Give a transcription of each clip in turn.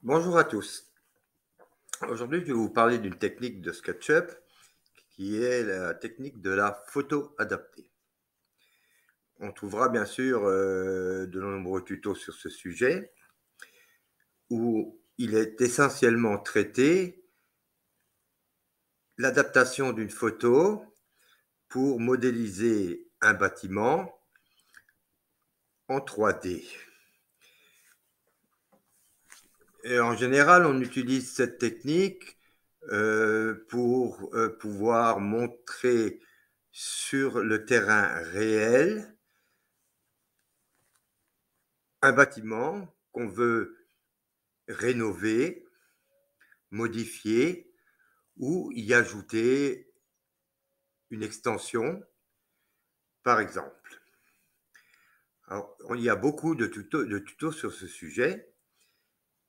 Bonjour à tous. Aujourd'hui, je vais vous parler d'une technique de SketchUp qui est la technique de la photo adaptée. On trouvera bien sûr de nombreux tutos sur ce sujet où il est essentiellement traité l'adaptation d'une photo pour modéliser un bâtiment en 3D. Et en général, on utilise cette technique pour pouvoir montrer sur le terrain réel un bâtiment qu'on veut rénover, modifier ou y ajouter une extension, par exemple. Alors, il y a beaucoup de tutos sur ce sujet,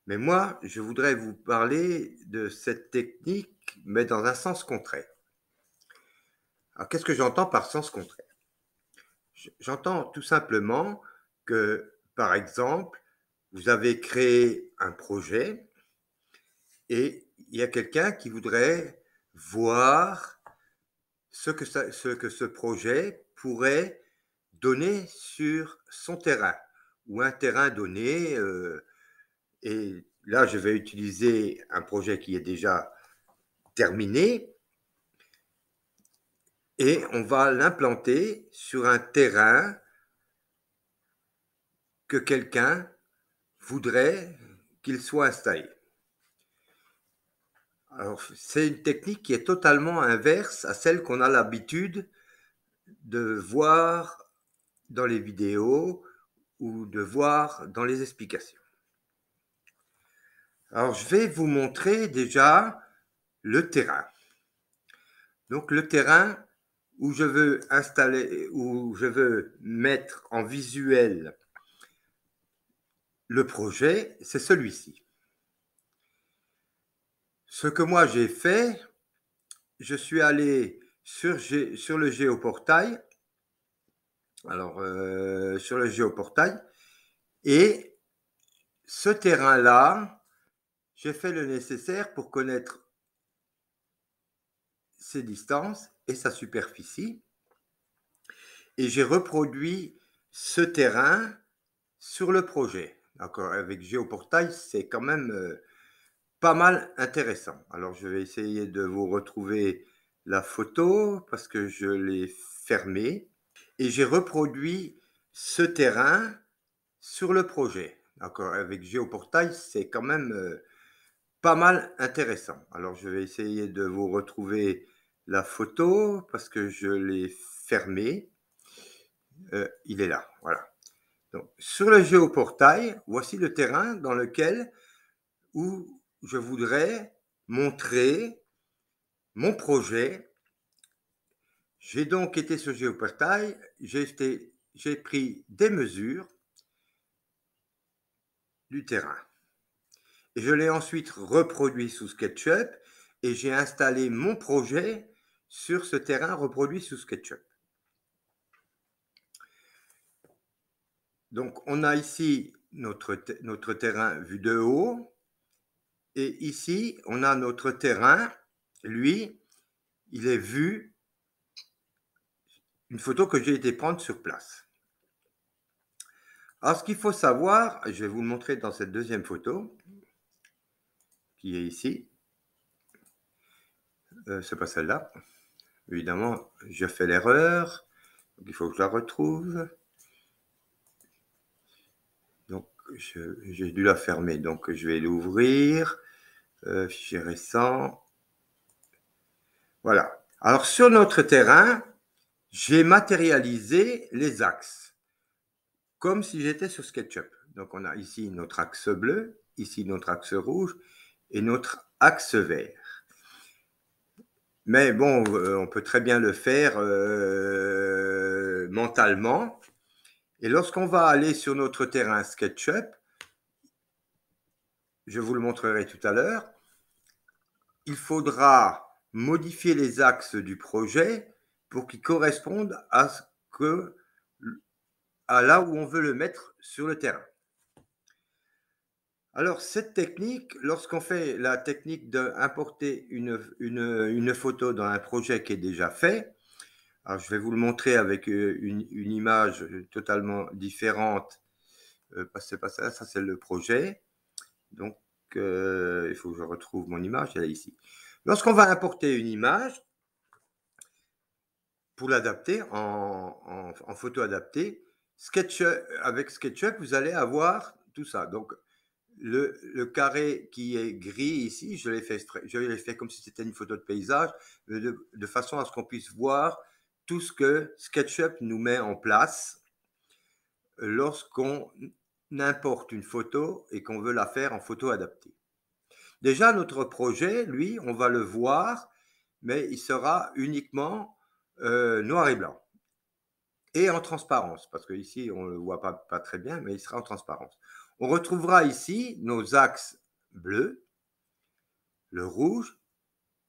mais moi, je voudrais vous parler de cette technique, mais dans un sens contraire. Alors, qu'est-ce que j'entends par sens contraire? J'entends tout simplement que, par exemple, vous avez créé un projet et il y a quelqu'un qui voudrait voir ce que ce projet pourrait donner sur son terrain ou un terrain donné. Et là, je vais utiliser un projet qui est déjà terminé et on va l'implanter sur un terrain que quelqu'un voudrait qu'il soit installé. Alors, c'est une technique qui est totalement inverse à celle qu'on a l'habitude de voir dans les vidéos ou de voir dans les explications. Alors, je vais vous montrer déjà le terrain. Donc, le terrain où je veux installer, où je veux mettre en visuel le projet, c'est celui-ci. Ce que moi j'ai fait, je suis allé sur le géoportail. Alors, sur le géoportail, et ce terrain-là, j'ai fait le nécessaire pour connaître ses distances et sa superficie. Et j'ai reproduit ce terrain sur le projet. D'accord, avec Géoportail, c'est quand même pas mal intéressant. Alors, je vais essayer de vous retrouver la photo parce que je l'ai fermée. Et j'ai reproduit ce terrain sur le projet. D'accord, avec Géoportail, c'est quand même pas mal intéressant. Alors, je vais essayer de vous retrouver la photo parce que je l'ai fermée. Il est là, voilà. Donc, sur le géoportail, voici le terrain dans lequel où je voudrais montrer mon projet. J'ai donc été sur géoportail, j'ai pris des mesures du terrain. Et je l'ai ensuite reproduit sous SketchUp et j'ai installé mon projet sur ce terrain reproduit sous SketchUp. Donc, on a ici notre terrain vu de haut. Et ici, on a notre terrain. Lui, il est vu, une photo que j'ai été prendre sur place. Alors, ce qu'il faut savoir, je vais vous le montrer dans cette deuxième photo, qui est ici. C'est pas celle-là. Évidemment, je fais l'erreur. Donc, il faut que je la retrouve. Donc, j'ai dû la fermer. Donc, je vais l'ouvrir. Fichier récent. Voilà. Alors, sur notre terrain, j'ai matérialisé les axes, comme si j'étais sur SketchUp. Donc, on a ici notre axe bleu, ici notre axe rouge et notre axe vert. Mais bon, on peut très bien le faire mentalement. Et lorsqu'on va aller sur notre terrain SketchUp, je vous le montrerai tout à l'heure, il faudra modifier les axes du projet pour qu'ils correspondent à là où on veut le mettre sur le terrain. Alors cette technique, lorsqu'on fait la technique d'importer une photo dans un projet qui est déjà fait, alors je vais vous le montrer avec, une image, totalement différente, c'est pas ça, ça c'est le projet. Donc, il faut que je retrouve mon image, elle est ici. Lorsqu'on va importer une image, pour l'adapter en photo adaptée, avec SketchUp, vous allez avoir tout ça. Donc, le carré qui est gris ici, je l'ai fait comme si c'était une photo de paysage, de façon à ce qu'on puisse voir tout ce que SketchUp nous met en place lorsqu'on importe une photo et qu'on veut la faire en photo adaptée. Déjà, notre projet, lui, on va le voir, mais il sera uniquement noir et blanc et en transparence, parce qu'ici, on ne le voit pas très bien, mais il sera en transparence. On retrouvera ici nos axes bleus, le rouge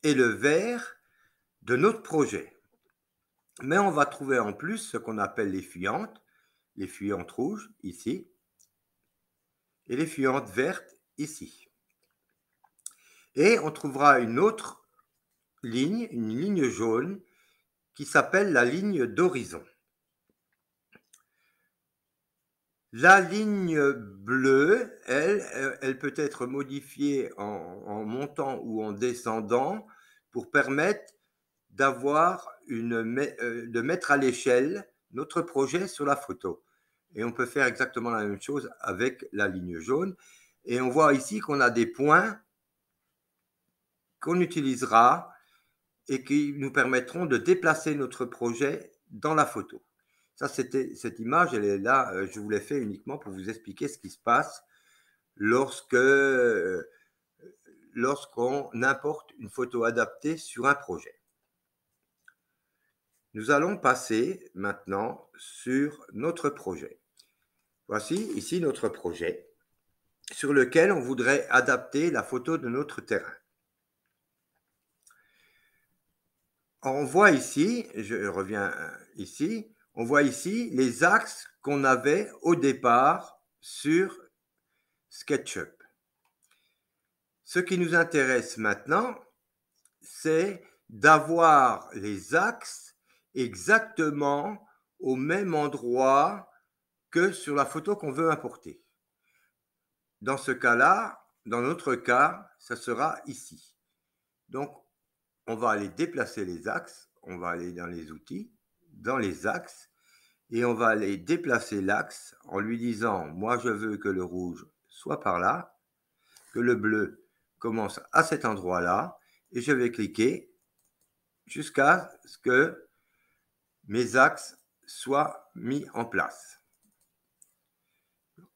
et le vert de notre projet. Mais on va trouver en plus ce qu'on appelle les fuyantes rouges ici, et les fuyantes vertes ici. Et on trouvera une autre ligne, une ligne jaune, qui s'appelle la ligne d'horizon. La ligne bleue, elle peut être modifiée en montant ou en descendant pour permettre de mettre à l'échelle notre projet sur la photo. Et on peut faire exactement la même chose avec la ligne jaune. Et on voit ici qu'on a des points qu'on utilisera et qui nous permettront de déplacer notre projet dans la photo. Ça, cette image, elle est là, je vous l'ai fait uniquement pour vous expliquer ce qui se passe lorsqu'on importe une photo adaptée sur un projet. Nous allons passer maintenant sur notre projet. Voici ici notre projet sur lequel on voudrait adapter la photo de notre terrain. On voit ici, je reviens ici, on voit ici les axes qu'on avait au départ sur SketchUp. Ce qui nous intéresse maintenant, c'est d'avoir les axes exactement au même endroit que sur la photo qu'on veut importer. Dans ce cas-là, dans notre cas, ça sera ici. Donc, on va aller déplacer les axes, on va aller dans les outils, dans les axes, et on va aller déplacer l'axe en lui disant, moi je veux que le rouge soit par là, que le bleu commence à cet endroit-là, et je vais cliquer jusqu'à ce que mes axes soient mis en place.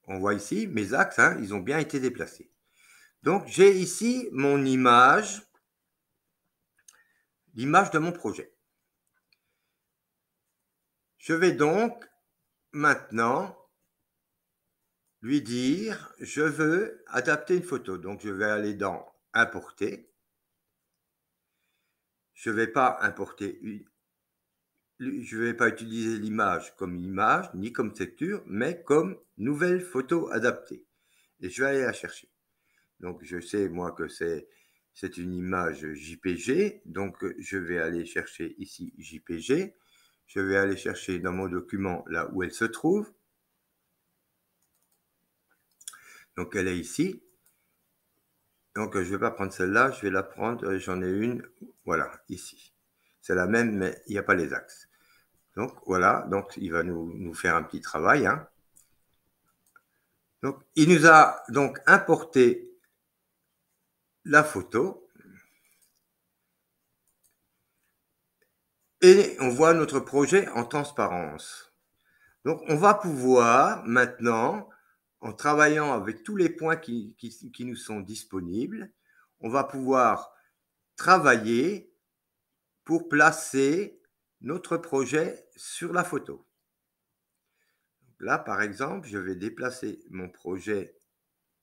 On voit ici mes axes, hein, ils ont bien été déplacés. Donc j'ai ici mon image, l'image de mon projet. Je vais donc maintenant lui dire, je veux adapter une photo. Donc je vais aller dans importer. Je ne vais pas importer je ne vais pas utiliser l'image comme image, ni comme texture, mais comme nouvelle photo adaptée. Et je vais aller la chercher. Donc, je sais, moi, que c'est une image JPG. Donc, je vais aller chercher ici JPG. Je vais aller chercher dans mon document là où elle se trouve. Donc, elle est ici. Donc, je ne vais pas prendre celle-là. Je vais la prendre, j'en ai une, voilà, ici. C'est la même, mais il n'y a pas les axes. Donc, voilà. Donc, il va nous faire un petit travail, hein. Donc, il nous a donc importé la photo et on voit notre projet en transparence. Donc, on va pouvoir maintenant, en travaillant avec tous les points qui nous sont disponibles, on va pouvoir travailler pour placer notre projet sur la photo. Là, par exemple, je vais déplacer mon projet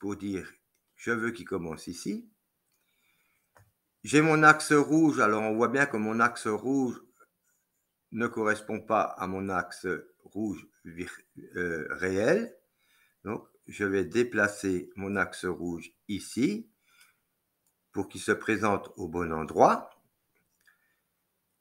pour dire je veux qu'il commence ici. J'ai mon axe rouge, alors on voit bien que mon axe rouge ne correspond pas à mon axe rouge réel. Donc, je vais déplacer mon axe rouge ici pour qu'il se présente au bon endroit.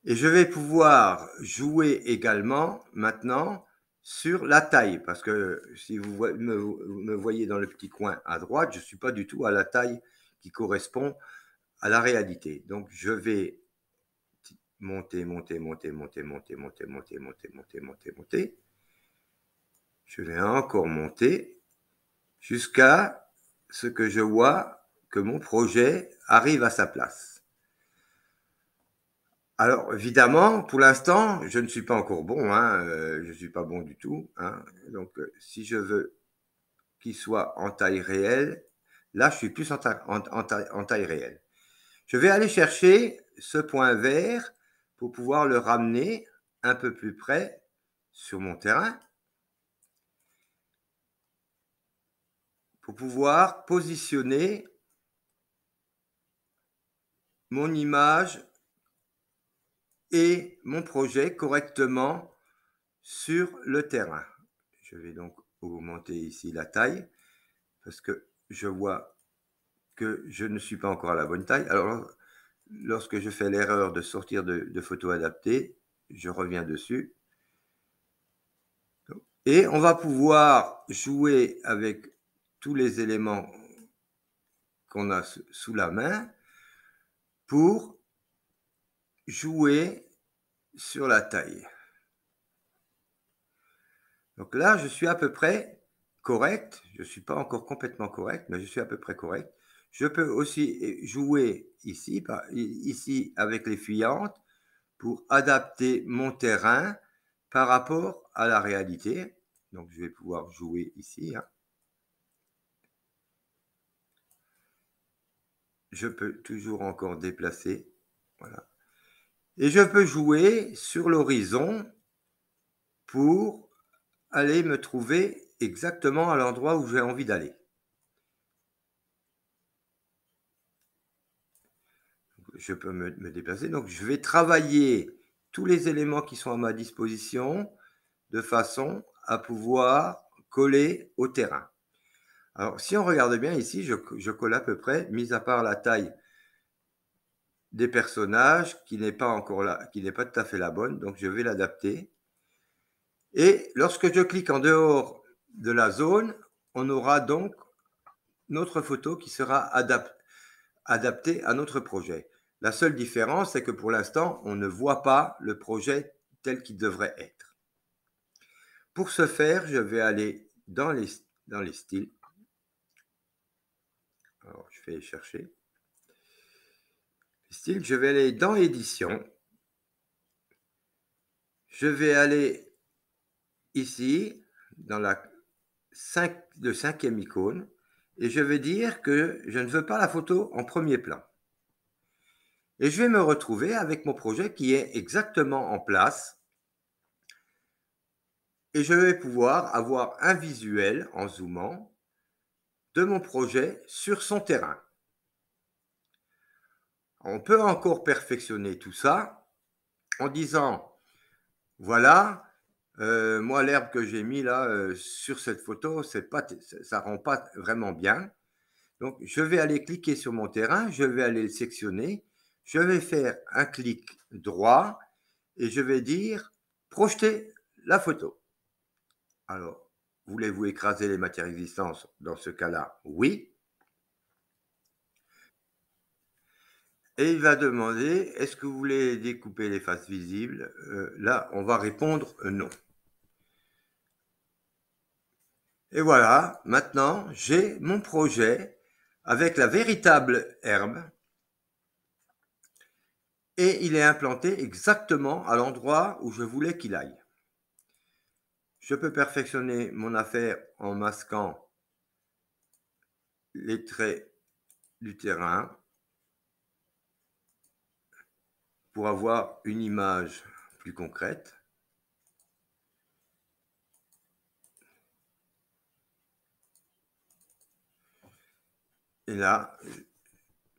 Et je vais pouvoir jouer également maintenant sur la taille, parce que si vous me voyez dans le petit coin à droite, je ne suis pas du tout à la taille qui correspond à la réalité. Donc je vais monter, monter, monter, monter, monter, monter, monter, monter, monter, monter, monter. Je vais encore monter jusqu'à ce que je vois que mon projet arrive à sa place. Alors, évidemment, pour l'instant, je ne suis pas encore bon, hein, je ne suis pas bon du tout. Hein, donc, si je veux qu'il soit en taille réelle, là, je suis plus en taille réelle. Je vais aller chercher ce point vert pour pouvoir le ramener un peu plus près sur mon terrain, pour pouvoir positionner mon image et mon projet correctement sur le terrain. Je vais donc augmenter ici la taille parce que je vois que je ne suis pas encore à la bonne taille. Alors, lorsque je fais l'erreur de sortir de photo adaptée, je reviens dessus. Et on va pouvoir jouer avec tous les éléments qu'on a sous la main pour jouer sur la taille. Donc là, je suis à peu près correct. Je ne suis pas encore complètement correct, mais je suis à peu près correct. Je peux aussi jouer ici avec les fuyantes pour adapter mon terrain par rapport à la réalité. Donc, je vais pouvoir jouer ici. Hein. Je peux toujours encore déplacer. Voilà. Et je peux jouer sur l'horizon pour aller me trouver exactement à l'endroit où j'ai envie d'aller. Je peux me déplacer. Donc, je vais travailler tous les éléments qui sont à ma disposition de façon à pouvoir coller au terrain. Alors, si on regarde bien ici, je colle à peu près, mis à part la taille des personnages qui n'est pas encore là, qui n'est pas tout à fait la bonne. Donc, je vais l'adapter. Et lorsque je clique en dehors de la zone, on aura donc notre photo qui sera adaptée à notre projet. La seule différence, c'est que pour l'instant, on ne voit pas le projet tel qu'il devrait être. Pour ce faire, je vais aller dans les styles. Alors, je vais chercher. Style, je vais aller dans édition. Je vais aller ici, dans le 5e icône, et je vais dire que je ne veux pas la photo en premier plan. Et je vais me retrouver avec mon projet qui est exactement en place. Et je vais pouvoir avoir un visuel en zoomant de mon projet sur son terrain. On peut encore perfectionner tout ça en disant, voilà, moi l'herbe que j'ai mis là sur cette photo, ça ne rend pas vraiment bien. Donc je vais aller cliquer sur mon terrain, je vais aller le sectionner, je vais faire un clic droit et je vais dire projeter la photo. Alors, voulez-vous écraser les matières existantes? Dans ce cas-là, oui. Et il va demander, est-ce que vous voulez découper les faces visibles? Là, on va répondre non. Et voilà, maintenant, j'ai mon projet avec la véritable herbe et il est implanté exactement à l'endroit où je voulais qu'il aille. Je peux perfectionner mon affaire en masquant les traits du terrain pour avoir une image plus concrète. Et là,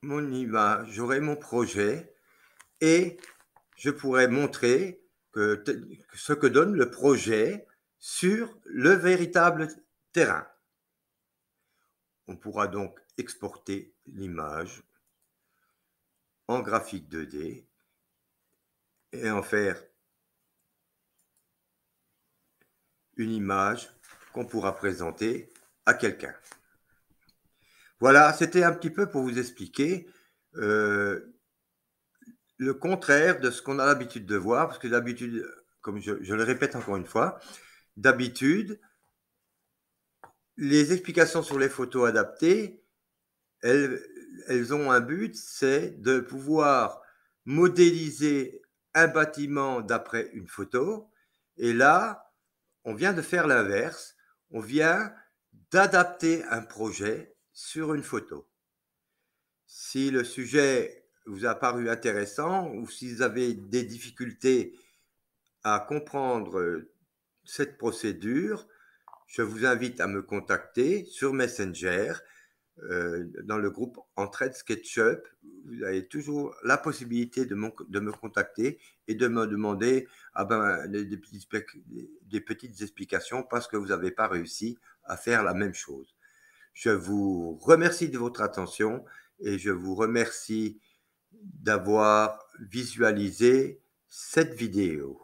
mon image, j'aurai mon projet et je pourrais montrer ce que donne le projet sur le véritable terrain. On pourra donc exporter l'image en graphique 2D et en faire une image qu'on pourra présenter à quelqu'un. Voilà, c'était un petit peu pour vous expliquer le contraire de ce qu'on a l'habitude de voir, parce que d'habitude, comme je le répète encore une fois, d'habitude, les explications sur les photos adaptées, elles ont un but, c'est de pouvoir modéliser un bâtiment d'après une photo. Et là, on vient de faire l'inverse. On vient d'adapter un projet sur une photo. Si le sujet vous a paru intéressant ou si vous avez des difficultés à comprendre cette procédure, je vous invite à me contacter sur Messenger, dans le groupe Entraide SketchUp. Vous avez toujours la possibilité de me contacter et de me demander des petites explications parce que vous n'avez pas réussi à faire la même chose. Je vous remercie de votre attention et je vous remercie d'avoir visualisé cette vidéo.